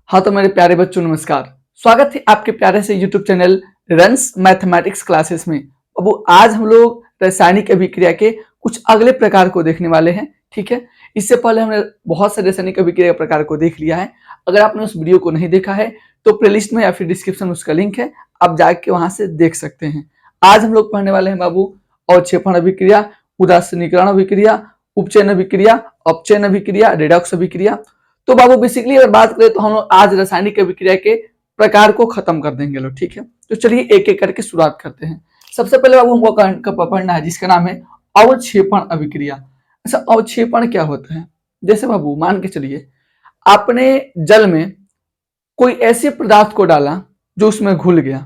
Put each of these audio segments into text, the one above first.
हाँ तो मेरे प्यारे बच्चों नमस्कार। स्वागत है आपके प्यारे से YouTube channel runs mathematics classes में। अब आज हम लोग रासायनिक अभिक्रिया के कुछ अगले प्रकार को देखने वाले हैं। ठीक है, इससे पहले हमने बहुत से रासायनिक अभिक्रिया के प्रकार को देख लिया है। अगर आपने उस वीडियो को नहीं देखा है तो प्लेलिस्ट में या फिर डिस्क्रिप्शन में उसका लिंक है, आप जाके वहां से देख सकते हैं। आज हम लोग पढ़ने वाले हैं बाबू अवक्षेपण अभिक्रिया, उदासीनीकरण अभिक्रिया, उपचयन अभिक्रिया, अपचयन अभिक्रिया, रिडॉक्स अभिक्रिया। तो बाबू बेसिकली अगर बात करें तो हम लोग आज रासायनिक अभिक्रिया के प्रकार को खत्म कर देंगे लोग। ठीक है, तो चलिए एक एक करके शुरुआत करते हैं। सबसे पहले बाबू हमको पढ़ना है जिसका नाम है अवक्षेपण अभिक्रिया। अच्छा, अवक्षेपण क्या होता है? जैसे बाबू मान के चलिए आपने जल में कोई ऐसे पदार्थ को डाला जो उसमें घुल गया।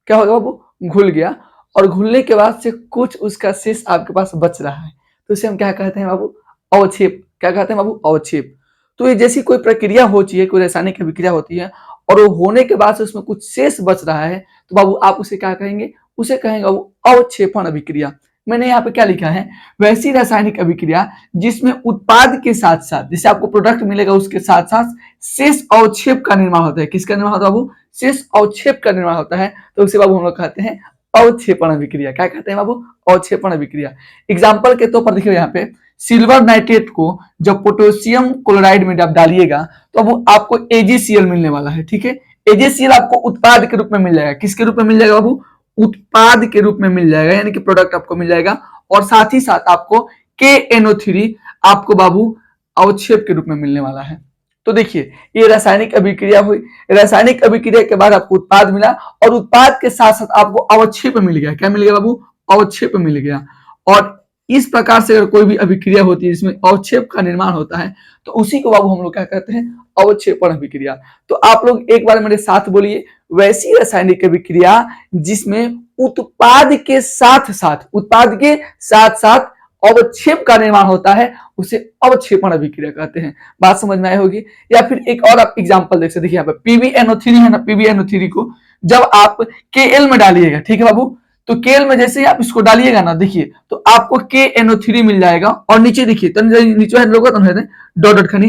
क्या होगा बाबू? घुल गया, और घुलने के बाद से कुछ उसका शेष आपके पास बच रहा है, तो इसे हम क्या कहते हैं बाबू? अवक्षेप। क्या कहते हैं बाबू? अवक्षेप। तो ये जैसी कोई प्रक्रिया होती है, कोई रासायनिक अभिक्रिया होती है और वो होने के बाद से उसमें कुछ शेष बच रहा है, तो बाबू आप उसे क्या कहेंगे? उसे कहेंगे बाबू अवक्षेपण अभिक्रिया। मैंने यहाँ पे क्या लिखा है? वैसी रासायनिक अभिक्रिया जिसमें उत्पाद के साथ साथ, जैसे आपको प्रोडक्ट मिलेगा उसके साथ साथ शेष अवक्षेप का निर्माण होता है। किसका निर्माण होता है बाबू? शेष अवक्षेप का निर्माण होता है, तो उसे बाबू हम लोग कहते हैं अवक्षेपण अभिक्रिया। क्या कहते हैं बाबू? अवक्षेपण अभिक्रिया। एग्जाम्पल के तौर पर देखिए यहाँ पे सिल्वर नाइट्रेट को जब पोटेशियम क्लोराइड में जब डालिएगा तो अब आपको AgCl मिलने वाला है। ठीक है, AgCl आपको उत्पाद के रूप में मिल जाएगा। किसके रूप में मिल जाएगा बाबू? उत्पाद के रूप में मिल जाएगा, यानी कि प्रोडक्ट आपको मिल जाएगा। और साथ ही साथ आपको KNO3 आपको बाबू अवक्षेप के रूप में मिलने वाला है। तो देखिए ये रासायनिक अभिक्रिया हुई। रासायनिक अभिक्रिया के बाद आपको उत्पाद मिला और उत्पाद के साथ साथ आपको अवक्षेप मिल गया। क्या मिल गया बाबू? अवक्षेप मिल गया। और इस प्रकार से अगर कोई भी अभिक्रिया होती है जिसमें अवक्षेप का निर्माण होता है तो उसी को बाबू हम लोग क्या कहते हैं? अवक्षेपण अभिक्रिया। तो आप लोग एक बार मेरे साथ बोलिए, वैसी रासायनिक अभिक्रिया जिसमें उत्पाद के साथ साथ अवक्षेप का निर्माण होता है उसे अवक्षेपण अभिक्रिया कहते हैं। बात समझ में आई होगी। या फिर एक और आप एग्जांपल देख सकते, देखिए यहाँ पे PbNO3 है ना, PbNO3 को जब आप Kl में डालिएगा, ठीक है बाबू, तो केल में जैसे ही आप इसको डालिएगा ना, देखिए तो आपको KNO3 मिल जाएगा। और नीचे देखिए तो नीचे लोग डॉट डॉट खनी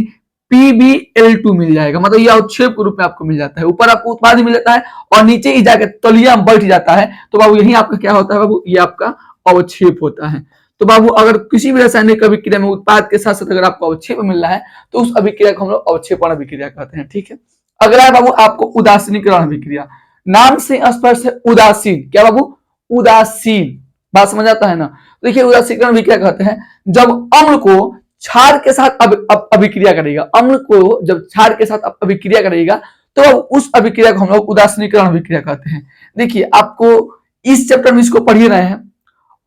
PbL2 मिल जाएगा। मतलब ये अवक्षेप के रूप में आपको मिल जाता है। ऊपर आपको उत्पाद मिल जाता है और नीचे ही जाकर तलिया बैठ जाता है, तो बाबू यही आपका क्या होता है बाबू? ये आपका अवक्षेप होता है। तो बाबू अगर किसी भी रासायनिक अभिक्रिया में उत्पाद के साथ साथ अगर आपको अवक्षेप मिल रहा है तो उस अभिक्रिया को हम लोग अवक्षेपण अभिक्रिया कहते हैं। ठीक है, अगला है बाबू आपको उदासीनीकरण अभिक्रिया। नाम से स्पष्ट है उदासीन। क्या बाबू? उदासीन। बात समझ आता है ना? देखिए उदासीकरण भी क्या कहते हैं? जब अम्ल को क्षार के साथ अभिक्रिया करेगा, अम्ल को जब क्षार के साथ अभिक्रिया करेगा तो उस अभिक्रिया को हम लोग उदासीनीकरण अभिक्रिया कहते हैं। देखिए आपको इस चैप्टर में इसको पढ़ रहे हैं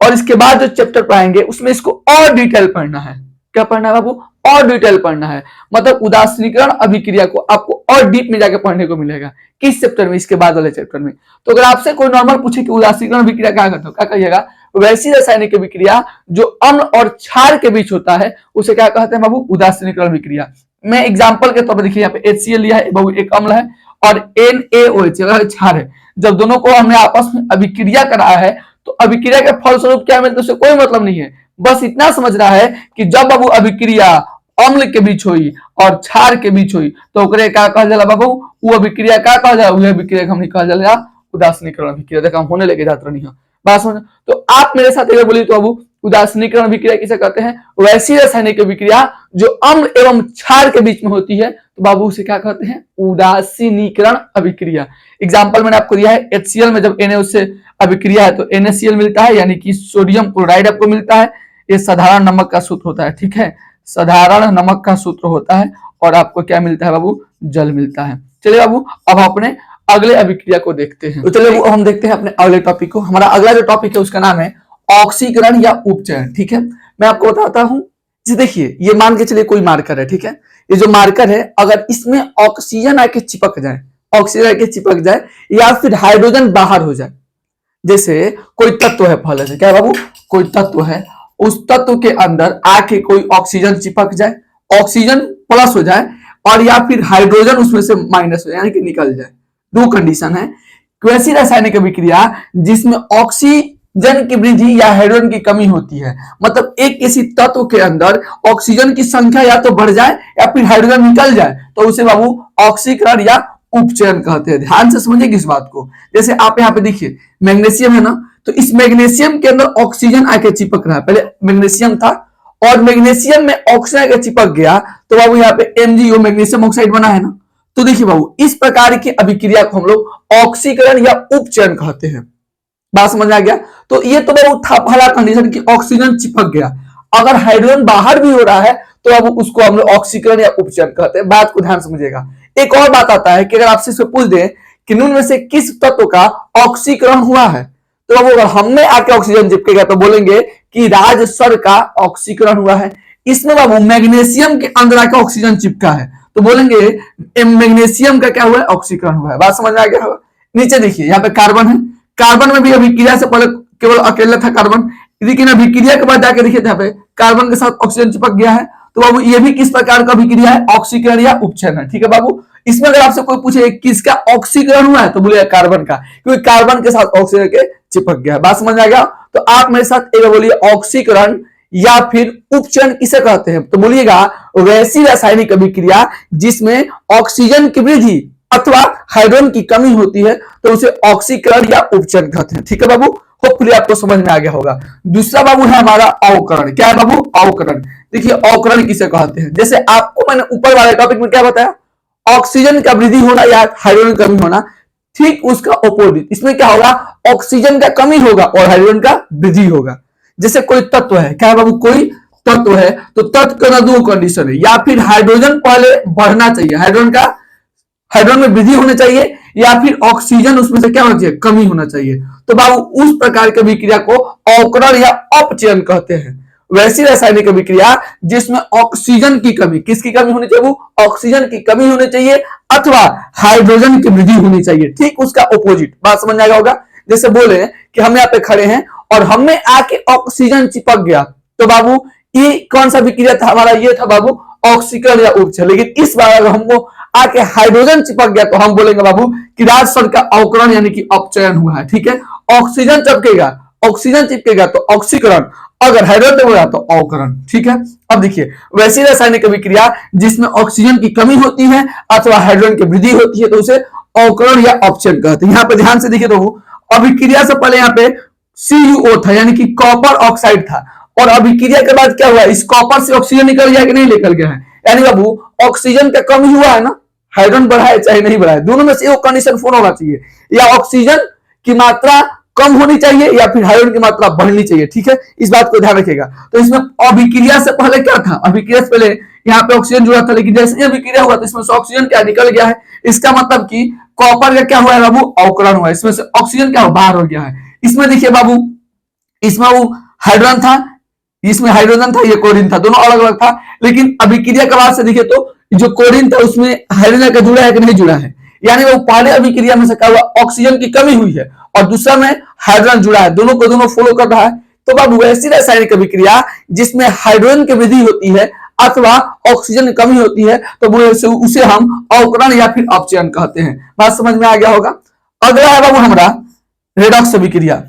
और इसके बाद जो चैप्टर पढ़ाएंगे उसमें इसको और डिटेल पढ़ना है। क्या पढ़ना है बाबू? और डिटेल पढ़ना है। मतलब उदासीनीकरण अभिक्रिया को आपको और डीप में जाके पढ़ने को मिलेगा। किस चैप्टर में? इसके बाद वाले चैप्टर में। तो अगर आपसे कोई नॉर्मल पूछे कि उदासीनीकरण अभिक्रिया क्या करते हो, क्या कहिएगा? वैसी रासायनिक अभिक्रिया जो अम्ल और क्षार के बीच होता है उसे क्या कहते हैं बाबू? उदासीनीकरण अभिक्रिया। मैं एग्जाम्पल के तौर पर देखिए यहाँ पे HCl लिया है बाबू, एक अम्ल है, और NaOH क्षार है। जब दोनों को हमने आपस में अभिक्रिया कराया है तो अभिक्रिया के फलस्वरूप क्या मिलता है उससे कोई मतलब नहीं है। बस इतना समझ रहा है कि जब बाबू अभिक्रिया अम्ल के बीच हुई और क्षार के बीच हुई तो ओकरे क्या कहल जाला बाबू? वो अभिक्रिया क्या कहल जाला? वो अभिक्रिया हम कहल जाला उदासीनीकरण अभिक्रिया। देखा हम होने लेके जात रही है। बात समझ? तो आप मेरे साथ अगर बोलिए तो बाबू उदासीनीकरण अभिक्रिया किसे कहते हैं? वैसी रासायनिक अभिक्रिया जो अम्ल एवं क्षार के बीच में होती है तो बाबू उसे क्या कहते हैं? उदासीनीकरण अभिक्रिया। एग्जाम्पल मैंने आपको दिया है, HCl में जब Na से अभिक्रिया है तो NaCl मिलता है, यानी कि सोडियम क्लोराइड आपको मिलता है। ये साधारण नमक का सूत्र होता है। ठीक है, साधारण नमक का सूत्र होता है और आपको क्या मिलता है बाबू? जल मिलता है। चलिए बाबू अब अपने अगले अभिक्रिया को देखते हैं। तो चलिए हम देखते हैं अपने अगले टॉपिक को। हमारा अगला जो टॉपिक है उसका नाम है ऑक्सीकरण या उपचयन। ठीक है, मैं आपको बताता हूं। देखिए ये मान के चलिए कोई मार्कर है। ठीक है, ये जो मार्कर है अगर इसमें ऑक्सीजन आके चिपक जाए, ऑक्सीजन आके चिपक जाए या फिर हाइड्रोजन बाहर हो जाए, जैसे कोई तत्व है, पहले से क्या बाबू? कोई तत्व है, उस तत्व के अंदर आके कोई ऑक्सीजन चिपक जाए, ऑक्सीजन प्लस हो जाए और या फिर हाइड्रोजन उसमें से माइनस हो जाए, यानी कि निकल जाए। दो कंडीशन है। वैसी रासायनिक अभिक्रिया जिसमें ऑक्सीजन ऑक्सीजन की वृद्धि या हाइड्रोजन की कमी होती है। मतलब एक किसी तत्व के अंदर ऑक्सीजन की संख्या या तो बढ़ जाए या फिर हाइड्रोजन निकल जाए तो उसे बाबू ऑक्सीकरण या उपचयन कहते हैं। ध्यान से समझिए इस बात को। जैसे आप यहाँ पे देखिए मैग्नीशियम है ना, तो इस मैग्नीशियम के अंदर ऑक्सीजन आके चिपक रहा है। पहले मैग्नीशियम था और मैग्नीशियम में ऑक्सीजन आके चिपक गया तो बाबू यहाँ पे MgO मैग्नीशियम ऑक्साइड बना है ना। तो देखिए बाबू इस प्रकार की अभिक्रिया को हम लोग ऑक्सीकरण या उपचयन कहते हैं। बात समझ आ गया। तो ये तो बाबू था पहला कंडीशन कि ऑक्सीजन चिपक गया। अगर हाइड्रोजन बाहर भी हो रहा है तो अब उसको हम लोग ऑक्सीकरण या उपचयन कहते हैं। बात को ध्यान समझिएगा। एक और बात आता है कि अगर आपसे इसको पूछ दे कि निम्न में से किस तत्व का ऑक्सीकरण हुआ है, तो अब अगर हमने आके ऑक्सीजन चिपकेगा तो बोलेंगे कि राजस्वर का ऑक्सीकरण हुआ है। इसमें बाबू मैग्नीशियम के अंदर आके ऑक्सीजन चिपका है तो बोलेंगे मैग्नीशियम का क्या हुआ है, ऑक्सीकरण हुआ है। बात समझ में आ गया होगा। नीचे देखिए यहाँ पे कार्बन है, कार्बन में भी अभिक्रिया से पहले केवल अकेला था कार्बन, लेकिन अभिक्रिया के बाद जाके देखिए यहाँ पे कार्बन के साथ ऑक्सीजन चिपक गया है। तो बाबू ये भी किस प्रकार का अभिक्रिया है, ऑक्सीकरण या उपचयन है। ठीक है बाबू। इसमें अगर आपसे कोई पूछे किसका ऑक्सीकरण हुआ है तो बोलिए कार्बन का, क्योंकि कार्बन के साथ ऑक्सीजन के चिपक गया है। बात समझ आ गया। तो आप मेरे साथ एक बोलिए ऑक्सीकरण या फिर उपचयन किसे कहते हैं, तो बोलिएगा वैसी रासायनिक अभिक्रिया जिसमें ऑक्सीजन की वृद्धि अथवा हाइड्रोजन की कमी होती है तो उसे ऑक्सीकरण या उपचयन कहते हैं। ठीक है बाबू। होपफुली आपको समझ में आ गया होगा। दूसरा बाबू है हमारा अवकरण। क्या है बाबू, अवकरण। देखिए अवकरण किसे कहते हैं, जैसे आपको मैंने ऊपर वाले टॉपिक में क्या बताया, ऑक्सीजन का वृद्धि होना या हाइड्रोजन कमी होना, ठीक उसका अपोजिट इसमें क्या होगा, ऑक्सीजन का कमी होगा और हाइड्रोजन का वृद्धि होगा। जैसे कोई तत्व है, क्या है बाबू, कोई तत्व है तो तत्व का दो कंडीशन है, या फिर हाइड्रोजन पहले बढ़ना चाहिए, हाइड्रोजन में वृद्धि होनी चाहिए, या फिर ऑक्सीजन उसमें से क्या होना चाहिए, कमी होना चाहिए। तो बाबू उस प्रकार की अभिक्रिया को अवकरण या अपचयन कहते हैं। वैसी रासायनिक अभिक्रिया जिसमें ऑक्सीजन की कमी, किसकी कमी होनी चाहिए, वो ऑक्सीजन की कमी होनी चाहिए अथवा हाइड्रोजन की वृद्धि होनी चाहिए, ठीक उसका ऑपोजिट। बात समझ आएगा होगा। जैसे बोले कि हम यहाँ पे खड़े हैं और हमें आके ऑक्सीजन चिपक गया तो बाबू ये कौन सा अभिक्रिया था हमारा, ये था बाबू ऑक्सीकरण या उपचयन। लेकिन इस बार अगर हमको आके हाइड्रोजन चिपक गया तो हम बोलेंगे बाबू कि राजस्वर का अवकरण यानी कि अपचयन हुआ है। ठीक है। ऑक्सीजन चिपकेगा तो ऑक्सीकरण, अगर हाइड्रोजन हो तो अवकरण। ठीक है। अब देखिए वैसी रासायनिक अभिक्रिया जिसमें ऑक्सीजन की कमी होती है अथवा हाइड्रोजन की वृद्धि होती है तो उसे अवकरण या अपचयन कहते हैं। यहाँ पे ध्यान से देखिए तो अभिक्रिया से पहले यहाँ पे CuO था यानी कि कॉपर ऑक्साइड था, और अभिक्रिया के बाद क्या हुआ, इस कॉपर से ऑक्सीजन निकल गया कि नहीं निकल गया है, यानी बाबू ऑक्सीजन का कमी हुआ है ना, हाइड्रोजन बढ़ा है चाहे नहीं बढ़ा है, दोनों में से एक कंडीशन फुल होना चाहिए, या ऑक्सीजन की मात्रा कम होनी चाहिए या फिर हाइड्रोजन की मात्रा बढ़नी चाहिए। ठीक है, इस बात को ध्यान रखिएगा। तो इसमें अभिक्रिया से पहले क्या था, अभिक्रिया से पहले यहाँ पे ऑक्सीजन जुड़ा था, लेकिन जैसे ही अभिक्रिया हुआ तो इसमें से ऑक्सीजन क्या निकल गया है, इसका मतलब कि कॉपर का क्या हुआ है बाबू, अवकरण हुआ है, इसमें से ऑक्सीजन क्या बाहर हो गया है। इसमें देखिए बाबू, इसमें वो हाइड्रोजन था, इसमें हाइड्रोजन था, ये क्लोरीन था, दोनों अलग अलग था, लेकिन अभिक्रिया के बाद से देखिए तो जो क्लोरीन था उसमें हाइड्रोजन का जुड़ा है कि नहीं जुड़ा है, यानी वो पहले अभिक्रिया में से क्या हुआ, ऑक्सीजन की कमी हुई है और दूसरा में हाइड्रोजन जुड़ा है, दोनों को दोनों फॉलो कर रहा है। तो बाबू ऐसी रासायनिक अभिक्रिया जिसमें हाइड्रोजन की वृद्धि होती है अथवा ऑक्सीजन की कमी होती है तो वो उसे हम अवकरण या फिर अपचयन कहते हैं। बात समझ में आ गया होगा। अगला है बाबू हमारा रेडॉक्स अभिक्रिया।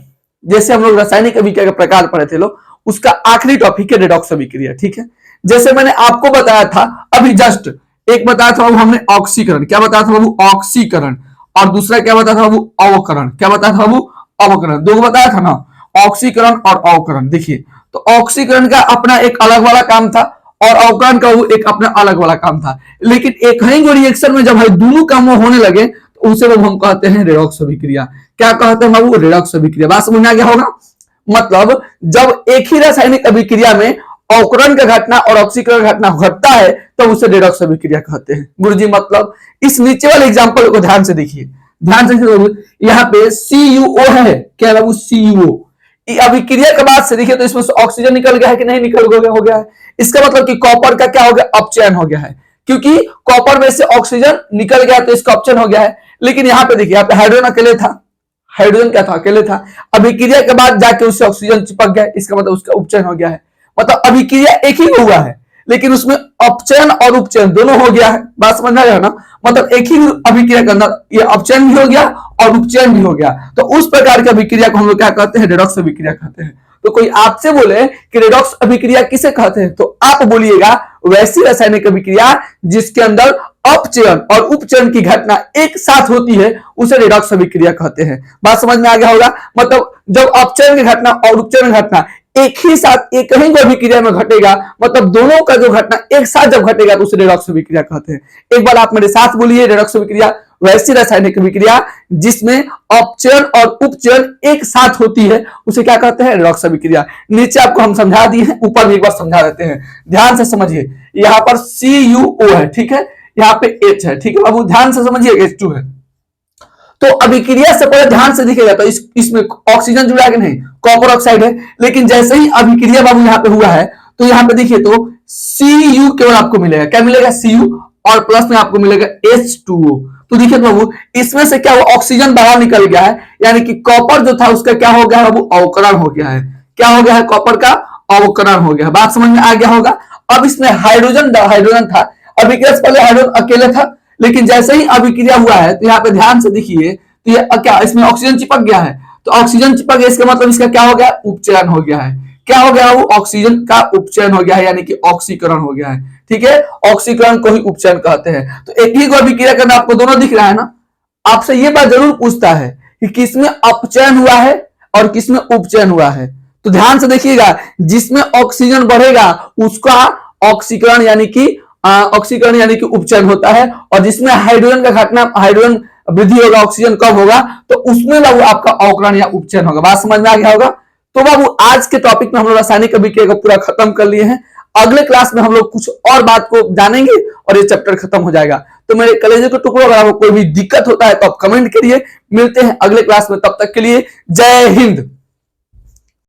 जैसे हम लोग रासायनिक अभिक्रिया के प्रकार पढ़े थे लोग, उसका आखिरी टॉपिक है रेडॉक्स अभिक्रिया। ठीक है। जैसे मैंने आपको बताया था अभी जस्ट, एक बताया था बाबू हमने ऑक्सीकरण, क्या बताया था बाबू, ऑक्सीकरण, और दूसरा क्या बताया था बाबू, अवकरण, क्या बताया था बाबू, अवकरण, दो बताया था ना, ऑक्सीकरण और अवकरण। देखिए तो ऑक्सीकरण का अपना एक अलग वाला काम था और अवकरण का वो एक अपना अलग वाला काम था, लेकिन एक ही जो रिएक्शन में जब भाई दोनों काम होने लगे तो उसे हम कहते हैं रेडॉक्स अभिक्रिया। क्या कहते हैं बाबू, रेडॉक्स अभिक्रिया। बात समझ में आ गया होगा। मतलब जब एक ही रासायनिक अभिक्रिया में अवकरण का घटना और ऑक्सीकरण घटना घटता है तो उसे रेडॉक्स अभिक्रिया कहते हैं। गुरुजी मतलब इस नीचे वाले एग्जांपल को ध्यान से देखिए, ध्यान से यहाँ पे CuO है, क्या बाबू, CuO। अभिक्रिया के बाद से देखिए तो इसमें से ऑक्सीजन निकल गया है कि नहीं निकल गया, हो गया है। इसका मतलब कि कॉपर का क्या हो गया, अपचयन हो गया है, क्योंकि कॉपर में से ऑक्सीजन निकल गया तो इसका अपचयन हो गया है। लेकिन यहाँ पे देखिए, यहाँ पे हाइड्रोजन अकेले था, हाइड्रोजन क्या था, अकेले था, अभिक्रिया के बाद जाके उससे ऑक्सीजन चिपक गया, इसका मतलब उसका उपचयन हो गया है। मतलब अभिक्रिया एक ही हुआ है लेकिन उसमें अपचयन और उपचयन दोनों हो गया है। बात समझ में आ गया ना, मतलब एक ही अभिक्रिया के अंदर ये अपचयन भी हो गया और उपचयन भी हो गया, तो उस प्रकार की अभिक्रिया को हम लोग क्या कहते हैं, रेडॉक्स अभिक्रिया कहते हैं। तो कोई आपसे बोले कि रेडॉक्स अभिक्रिया किसे कहते हैं, तो आप बोलिएगा वैसी रासायनिक अभिक्रिया जिसके अंदर अपचयन और उपचयन की घटना एक साथ होती है उसे रेडॉक्स अभिक्रिया कहते हैं। बात समझ में आ गया होगा, मतलब जब अपचयन की घटना और उपचयन की घटना एक ही साथ एक ही अभिक्रिया में घटेगा, मतलब दोनों का जो घटना एक साथ जब घटेगा तो उसे रेडॉक्स अभिक्रिया कहते हैं। एक बार आप मेरे साथ बोलिए, रेडॉक्स अभिक्रिया वैसी रासायनिक अभिक्रिया जिसमें अपचयन और उपचयन एक साथ होती है उसे क्या कहते हैं, रेडॉक्स अभिक्रिया। नीचे आपको हम समझा दिए हैं, ऊपर भी एक बार समझा देते हैं, ध्यान से समझिए। यहाँ पर CuO है, ठीक है, यहाँ पे H है, ठीक है बाबू, ध्यान से समझिए, H2 है। तो अभिक्रिया से पहले ध्यान से दिखेगा तो इसमें ऑक्सीजन जुड़ा है कि नहीं, कॉपर ऑक्साइड है, लेकिन जैसे ही अभिक्रिया बाबू यहाँ पे हुआ है तो यहाँ पे देखिए तो Cu केवल आपको मिलेगा, क्या मिलेगा, Cu, और प्लस में आपको मिलेगा H2O। तो देखिए बाबू इसमें से क्या हुआ, ऑक्सीजन बाहर निकल गया है, यानी कि कॉपर जो था उसका क्या हो गया है बाबू, अवकरण हो गया है। क्या हो गया है, कॉपर का अवकरण हो गया। बात समझ में आ गया होगा। अब इसमें हाइड्रोजन था, अभिक्रिया से पहले हाइड्रोजन अकेले था, लेकिन जैसे ही अभिक्रिया हुआ है तो यहाँ पे ध्यान से देखिए तो ये क्या, इसमें ऑक्सीजन चिपक गया है, तो ऑक्सीजन चिपक गया, इसका मतलब इसका क्या हो गया, उपचयन हो गया है। क्या हो गया, वो ऑक्सीजन का उपचयन हो गया है, यानी कि ऑक्सीकरण हो गया है, ठीक है, ऑक्सीकरण को ही उपचयन कहते हैं। तो एक ही को अभिक्रिया करना आपको दोनों दिख रहा है ना, आपसे ये बात जरूर पूछता है कि किसमें अपचयन हुआ है और किसमें उपचयन हुआ है। तो ध्यान से देखिएगा, जिसमें ऑक्सीजन बढ़ेगा उसका ऑक्सीकरण यानी कि उपचयन होता है, और जिसमें हाइड्रोजन का घटना, हाइड्रोजन वृद्धि होगा, ऑक्सीजन कम होगा, तो उसमें बाबू आपका अवकरण या उपचयन होगा। बात समझ में आ गया होगा। तो बाबू आज के टॉपिक में हम लोग रासायनिक अभिक्रिया को पूरा खत्म कर लिए हैं। अगले क्लास में हम लोग कुछ और बात को जानेंगे और ये चैप्टर खत्म हो जाएगा। तो मेरे कलेजे के टुकड़ों, अगर आपको कोई भी दिक्कत होता है तो आप कमेंट करिए। मिलते हैं अगले क्लास में, तब तक के लिए जय हिंद।